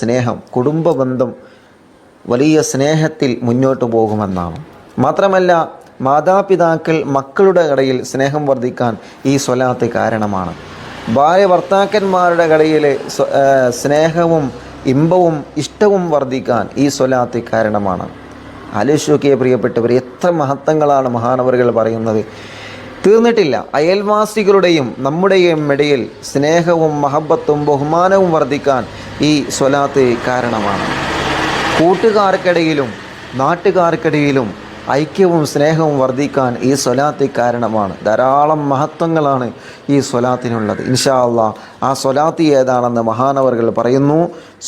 സ്നേഹം, കുടുംബ ബന്ധം വലിയ സ്നേഹത്തിൽ മുന്നോട്ട് പോകുമെന്നാണ്. മാത്രമല്ല മാതാപിതാക്കൾ മക്കളുടെ ഇടയിൽ സ്നേഹം വർദ്ധിക്കാൻ ഈ സ്വലാത്ത് കാരണമാണ്. ഭാര്യ ഭർത്താക്കന്മാരുടെ ഇടയിൽ സ്നേഹവും ഇമ്പവും ഇഷ്ടവും വർദ്ധിക്കാൻ ഈ സ്വലാത്ത് കാരണമാണ്. ആലോചിക്കുക പ്രിയപ്പെട്ടവർ, എത്ര മഹത്വങ്ങളാണ് മഹാനവറുകൾ പറയുന്നത്, തീർന്നിട്ടില്ല. അയൽവാസികളുടെയും നമ്മുടെയും ഇടയിൽ സ്നേഹവും മഹബത്തും ബഹുമാനവും വർദ്ധിക്കാൻ ഈ സ്വലാത്ത് കാരണമാണ്. കൂട്ടുകാർക്കിടയിലും നാട്ടുകാർക്കിടയിലും ഐക്യവും സ്നേഹവും വർദ്ധിക്കാൻ ഈ സ്വലാത്ത് കാരണമാണ്. ധാരാളം മഹത്വങ്ങളാണ് ഈ സ്വലാത്തിനുള്ളത്. ഇൻഷാ അല്ലാഹ് ആ സ്വലാത്ത് ഏതാണെന്ന് മഹാനവറുകൾ പറയുന്നു.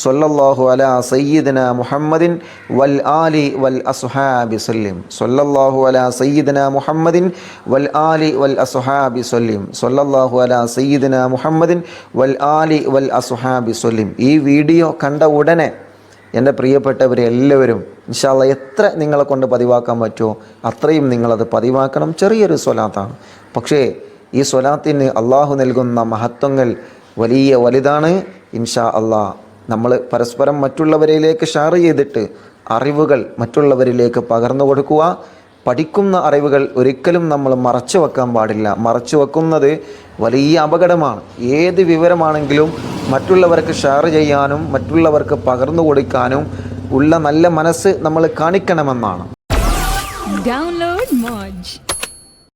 സ്വല്ലല്ലാഹു അലാ സയ്യിദിന മുഹമ്മദിൻ വൽ ആലി വൽ അസ്ഹാബി സല്ലിം. സ്വല്ലല്ലാഹു അലാ സയ്യിദിന മുഹമ്മദിൻ വൽ ആലി വൽ അസ്ഹാബി സല്ലിം. സ്വല്ലല്ലാഹു അലാ സയ്യിദിന മുഹമ്മദിൻ വൽ ആലി വൽ അസ്ഹാബി സല്ലിം. ഈ വീഡിയോ കണ്ട ഉടനെ എൻ്റെ പ്രിയപ്പെട്ടവരെ എല്ലാവരും ഇൻഷാ അല്ലാഹ് എത്ര നിങ്ങളെ കൊണ്ട് പതിവാക്കാൻ പറ്റുമോ അത്രയും നിങ്ങളത് പതിവാക്കണം. ചെറിയൊരു സ്വലാത്താണ്, പക്ഷേ ഈ സ്വലാത്തിന് അള്ളാഹു നൽകുന്ന മഹത്വങ്ങൾ വലുതാണ്. ഇൻഷാ അല്ലാഹ് നമ്മൾ പരസ്പരം മറ്റുള്ളവരിലേക്ക് ഷെയർ ചെയ്തിട്ട് അറിവുകൾ മറ്റുള്ളവരിലേക്ക് പകർന്നു കൊടുക്കുക. പഠിക്കുന്ന അറിവുകൾ ഒരിക്കലും നമ്മൾ മറച്ചു വെക്കാൻ പാടില്ല. മറച്ചു വെക്കുന്നത് വലിയ അപകടമാണ്. ഏത് വിവരമാണെങ്കിലും മറ്റുള്ളവർക്ക് ഷെയർ ചെയ്യാനും മറ്റുള്ളവർക്ക് പകർന്നു കൊടുക്കാനും ഉള്ള നല്ല മനസ്സ് നമ്മൾ കാണിക്കണമെന്നാണ്. Download Moj.